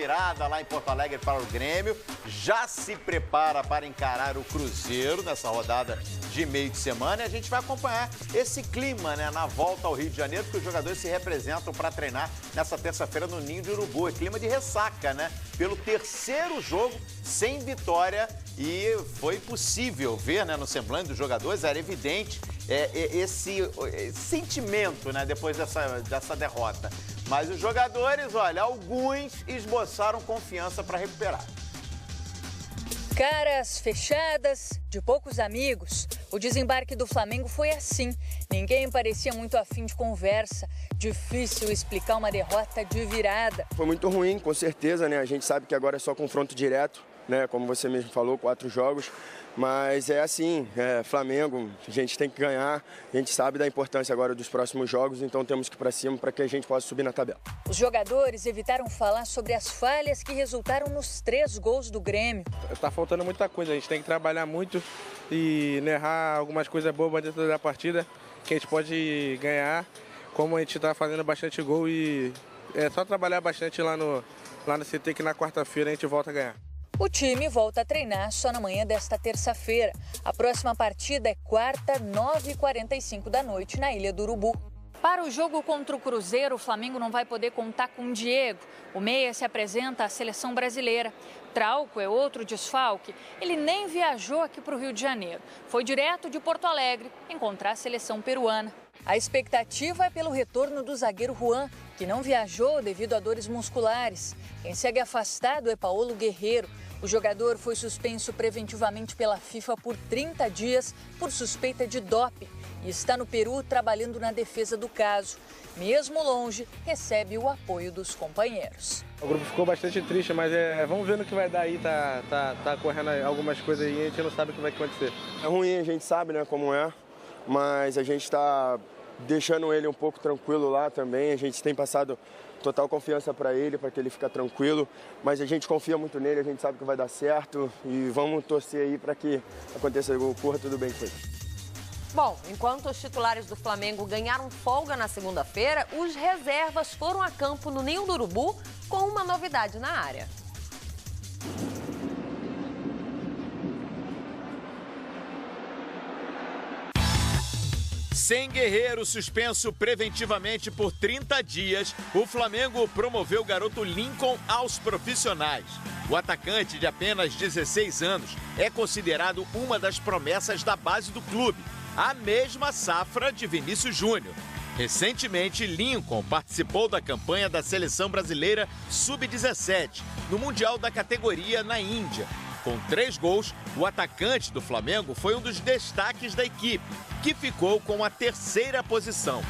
virada lá em Porto Alegre para o Grêmio. Já se prepara para encarar o Cruzeiro nessa rodada de meio de semana. E a gente vai acompanhar esse clima, né, na volta ao Rio de Janeiro, porque os jogadores se representam para treinar nessa terça-feira no Ninho de Urubu. É clima de ressaca, né? Pelo terceiro jogo sem vitória. E foi possível ver, né, no semblante dos jogadores, era evidente esse sentimento, né, depois dessa derrota. Mas os jogadores, olha, alguns esboçaram confiança para recuperar. Caras fechadas, de poucos amigos. O desembarque do Flamengo foi assim. Ninguém parecia muito afim de conversa. Difícil explicar uma derrota de virada. Foi muito ruim, com certeza, né? A gente sabe que agora é só confronto direto, né? Como você mesmo falou, 4 jogos. Mas é assim, Flamengo, a gente tem que ganhar. A gente sabe da importância agora dos próximos jogos, então temos que ir para cima para que a gente possa subir na tabela. Os jogadores evitaram falar sobre as falhas que resultaram nos 3 gols do Grêmio. Está faltando muita coisa, a gente tem que trabalhar muito e errar algumas coisas boas dentro da partida que a gente pode ganhar. Como a gente está fazendo bastante gol e é só trabalhar bastante lá no CT que na quarta-feira a gente volta a ganhar. O time volta a treinar só na manhã desta terça-feira. A próxima partida é quarta, 9h45 da noite, na Ilha do Urubu. Para o jogo contra o Cruzeiro, o Flamengo não vai poder contar com o Diego. O meia se apresenta à seleção brasileira. Trauco é outro desfalque. Ele nem viajou aqui para o Rio de Janeiro. Foi direto de Porto Alegre encontrar a seleção peruana. A expectativa é pelo retorno do zagueiro Juan, que não viajou devido a dores musculares. Quem segue afastado é Paulo Guerreiro. O jogador foi suspenso preventivamente pela FIFA por 30 dias por suspeita de doping e está no Peru trabalhando na defesa do caso. Mesmo longe, recebe o apoio dos companheiros. O grupo ficou bastante triste, mas vamos ver no que vai dar aí. Tá correndo algumas coisas aí e a gente não sabe o que vai acontecer. É ruim, a gente sabe, né, como é, mas a gente está deixando ele um pouco tranquilo lá também. A gente tem passado total confiança para ele, para que ele fique tranquilo, mas a gente confia muito nele, a gente sabe que vai dar certo e vamos torcer aí para que aconteça, corra tudo bem com ele. Bom, enquanto os titulares do Flamengo ganharam folga na segunda-feira, os reservas foram a campo no Ninho do Urubu com uma novidade na área. Sem Guerreiro suspenso preventivamente por 30 dias, o Flamengo promoveu o garoto Lincoln aos profissionais. O atacante de apenas 16 anos é considerado uma das promessas da base do clube, a mesma safra de Vinícius Júnior. Recentemente, Lincoln participou da campanha da seleção brasileira Sub-17, no Mundial da categoria na Índia. Com 3 gols, o atacante do Flamengo foi um dos destaques da equipe, que ficou com a 3ª posição.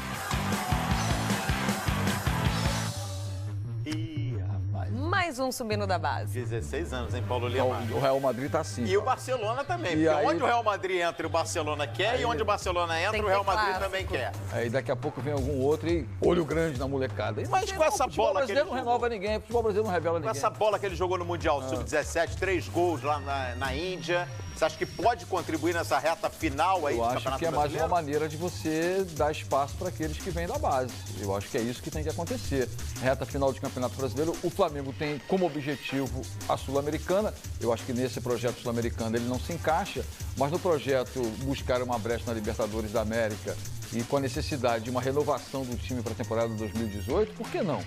Mais um subindo da base. 16 anos, hein, Paulo Lima? O Real Madrid tá assim. E o Barcelona também, porque aí, onde o Real Madrid entra, o Barcelona quer, e onde o Barcelona entra, o Real Madrid também quer. Aí daqui a pouco vem algum outro e olho grande na molecada. Mas com essa bola que ele não renova ninguém, o futebol brasileiro não revela ninguém. Com essa bola que ele jogou no Mundial Sub-17, 3 gols lá na Índia, você acha que pode contribuir nessa reta final aí do Campeonato Brasileiro? Eu acho que é mais uma maneira de você dar espaço para aqueles que vêm da base. Eu acho que é isso que tem que acontecer. Reta final de Campeonato Brasileiro, o Flamengo tem como objetivo a Sul-Americana. Eu acho que nesse projeto sul-americano ele não se encaixa, mas no projeto buscar uma brecha na Libertadores da América e com a necessidade de uma renovação do time para a temporada de 2018, por que não?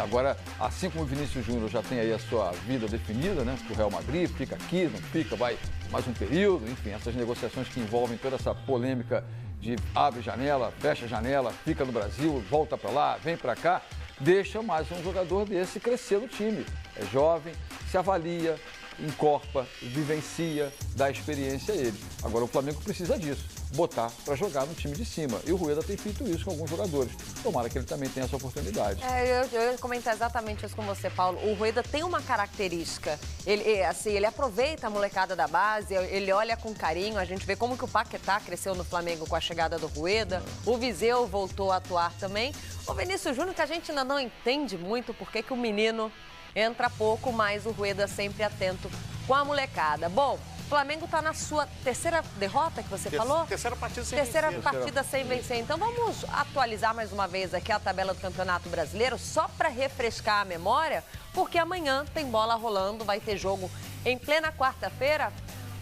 Agora, assim como o Vinícius Júnior já tem aí a sua vida definida, né? O Real Madrid fica aqui, não fica, vai mais um período, enfim, essas negociações que envolvem toda essa polêmica de abre janela, fecha janela, fica no Brasil, volta para lá, vem para cá, deixa mais um jogador desse crescer no time. É jovem, se avalia, encorpa, vivencia, dá experiência a ele. Agora o Flamengo precisa disso, botar para jogar no time de cima. E o Rueda tem feito isso com alguns jogadores. Tomara que ele também tenha essa oportunidade. Eu ia comentar exatamente isso com você, Paulo. O Rueda tem uma característica. Ele aproveita a molecada da base, ele olha com carinho. A gente vê como que o Paquetá cresceu no Flamengo com a chegada do Rueda. O Viseu voltou a atuar também. O Vinícius Júnior, que a gente ainda não entende muito porque que o menino entra pouco, mas o Rueda sempre atento com a molecada. Bom, Flamengo está na sua terceira derrota que você falou? Terceira partida sem Terceira vencer. partida sem vencer. Então vamos atualizar mais uma vez aqui a tabela do Campeonato Brasileiro, só para refrescar a memória, porque amanhã tem bola rolando, vai ter jogo em plena quarta-feira.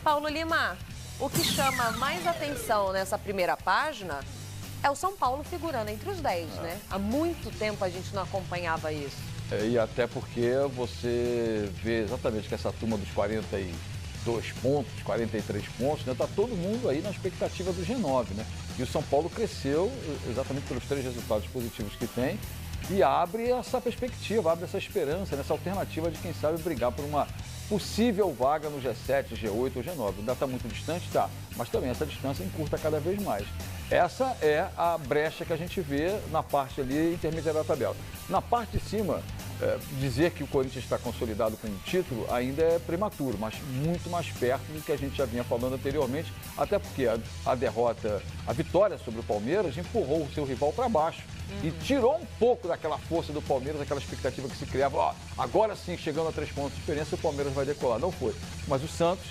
Paulo Lima, o que chama mais atenção nessa primeira página é o São Paulo figurando entre os 10, né? Há muito tempo a gente não acompanhava isso. E até porque você vê exatamente que essa turma dos 42 pontos, 43 pontos, né? Tá todo mundo aí na expectativa do G9, né? E o São Paulo cresceu exatamente pelos 3 resultados positivos que tem e abre essa perspectiva, abre essa esperança, essa alternativa de, quem sabe, brigar por uma possível vaga no G7, G8 ou G9. Ainda está muito distante, tá, mas também essa distância encurta cada vez mais. Essa é a brecha que a gente vê na parte ali intermediária da tabela. Na parte de cima, dizer que o Corinthians está consolidado com um título ainda é prematuro, mas muito mais perto do que a gente já vinha falando anteriormente, até porque a derrota, a vitória sobre o Palmeiras empurrou o seu rival para baixo e tirou um pouco daquela força do Palmeiras, daquela expectativa que se criava, ó, agora sim, chegando a 3 pontos de diferença, o Palmeiras vai decolar. Não foi, mas o Santos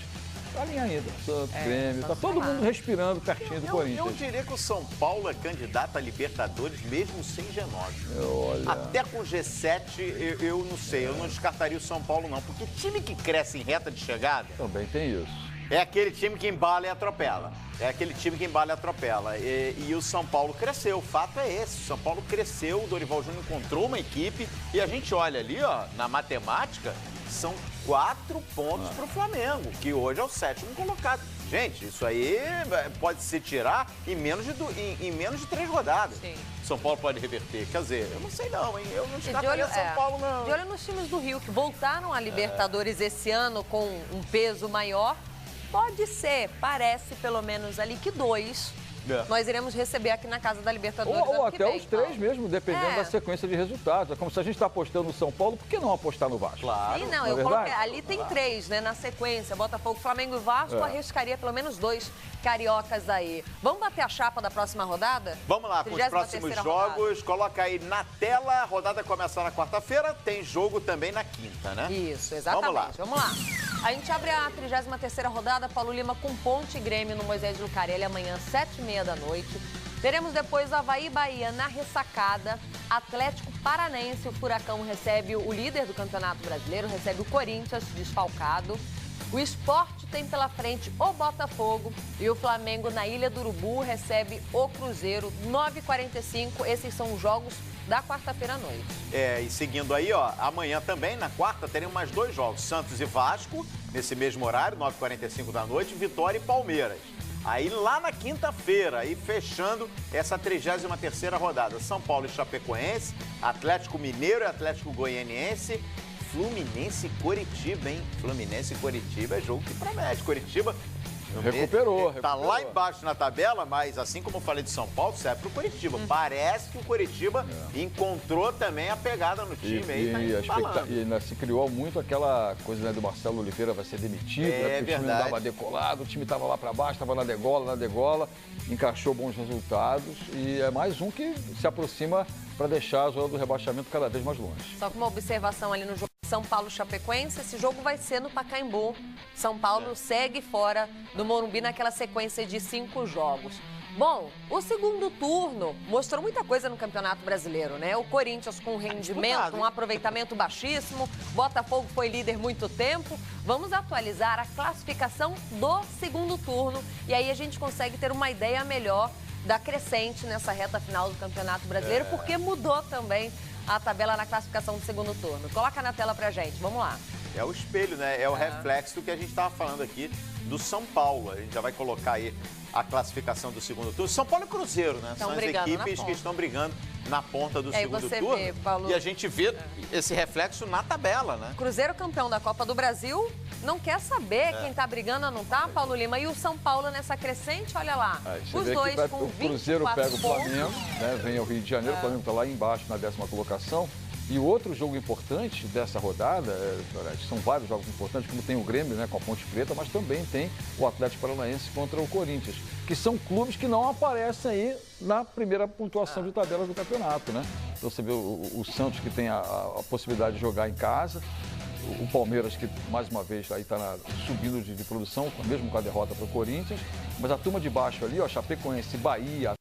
está ali ainda, Santos, Grêmio, está todo mundo respirando pertinho do Corinthians. Eu diria que o São Paulo é candidato a Libertadores mesmo sem G9. Olha. Até com G7, eu não sei, eu não descartaria o São Paulo não, porque time que cresce em reta de chegada Também tem isso. é aquele time que embala e atropela. É aquele time que embala e atropela. E o São Paulo cresceu, o fato é esse. O São Paulo cresceu, o Dorival Júnior encontrou uma equipe e a gente olha ali, ó, na matemática, são 4 pontos para o Flamengo, que hoje é o 7º colocado. Gente, isso aí pode se tirar em menos de 3 rodadas. Sim. São Paulo pode reverter. Quer dizer, eu não sei não, hein? Eu não descartaria São Paulo, não. De olho nos times do Rio, que voltaram à Libertadores esse ano com um peso maior. Pode ser, parece pelo menos ali que 2 nós iremos receber aqui na Casa da Libertadores. Ou até vem, os 3 mesmo, dependendo da sequência de resultados. É como se a gente está apostando no São Paulo, por que não apostar no Vasco? Claro. Sim, não, eu coloquei, ali tem 3, né, na sequência. Botafogo, Flamengo e Vasco, arriscaria pelo menos 2 cariocas aí. Vamos bater a chapa da próxima rodada? Vamos lá, com os próximos jogos. Coloca aí na tela, a rodada começa na quarta-feira, tem jogo também na quinta, né? Isso, exatamente. Vamos lá. A gente abre a 33ª rodada, Paulo Lima com Ponte e Grêmio no Moisés de Lucarelli, amanhã, 7h30 da noite. Teremos depois Avaí e Bahia na ressacada, Atlético Paranaense, o Furacão recebe o líder do Campeonato Brasileiro, recebe o Corinthians desfalcado. O Sport tem pela frente o Botafogo e o Flamengo na Ilha do Urubu recebe o Cruzeiro, 9h45. Esses são os jogos da quarta-feira à noite. E seguindo aí, ó, amanhã também, na quarta, teremos mais 2 jogos. Santos e Vasco, nesse mesmo horário, 9h45 da noite, Vitória e Palmeiras. Aí lá na quinta-feira, aí fechando essa 33ª rodada, São Paulo e Chapecoense, Atlético Mineiro e Atlético Goianiense, Fluminense e Coritiba, hein? Fluminense e Coritiba é jogo que promete. Coritiba recuperou. Tá lá embaixo na tabela, mas assim como eu falei de São Paulo, serve pro Coritiba. Parece que o Coritiba encontrou também a pegada no time aí, e ainda se criou muito aquela coisa, né, do Marcelo Oliveira vai ser demitido, né, porque o time não dava decolado, o time tava lá para baixo, tava na degola, encaixou bons resultados e é mais um que se aproxima para deixar a zona do rebaixamento cada vez mais longe. Só com uma observação ali no jogo São Paulo-Chapecoense, esse jogo vai ser no Pacaembu. São Paulo segue fora do Morumbi naquela sequência de 5 jogos. Bom, o segundo turno mostrou muita coisa no Campeonato Brasileiro, né? O Corinthians com rendimento, um aproveitamento baixíssimo, Botafogo foi líder muito tempo. Vamos atualizar a classificação do segundo turno e aí a gente consegue ter uma ideia melhor da crescente nessa reta final do Campeonato Brasileiro, porque mudou também a tabela na classificação do segundo turno. Coloca na tela pra gente, vamos lá. É o espelho, né? É o reflexo do que a gente estava falando aqui do São Paulo. A gente já vai colocar aí a classificação do segundo turno. São Paulo e Cruzeiro, né? São as equipes que estão brigando na ponta do segundo turno. Vê, Paulo... E a gente vê esse reflexo na tabela, né? Cruzeiro campeão da Copa do Brasil, não quer saber quem tá brigando ou não tá, Paulo Lima. E o São Paulo nessa crescente, olha lá. Os dois com 24 pontos. O Cruzeiro pega o Flamengo, né? Vem ao Rio de Janeiro, o Flamengo tá lá embaixo na 10ª colocação. E o outro jogo importante dessa rodada, são vários jogos importantes, como tem o Grêmio, né, com a Ponte Preta, mas também tem o Atlético Paranaense contra o Corinthians, que são clubes que não aparecem aí na primeira pontuação de tabelas do campeonato, né? Então você vê o Santos, que tem a possibilidade de jogar em casa, O Palmeiras, que mais uma vez aí está subindo de produção, mesmo com a derrota para o Corinthians. Mas a turma de baixo ali, ó, Chapecoense, Bahia,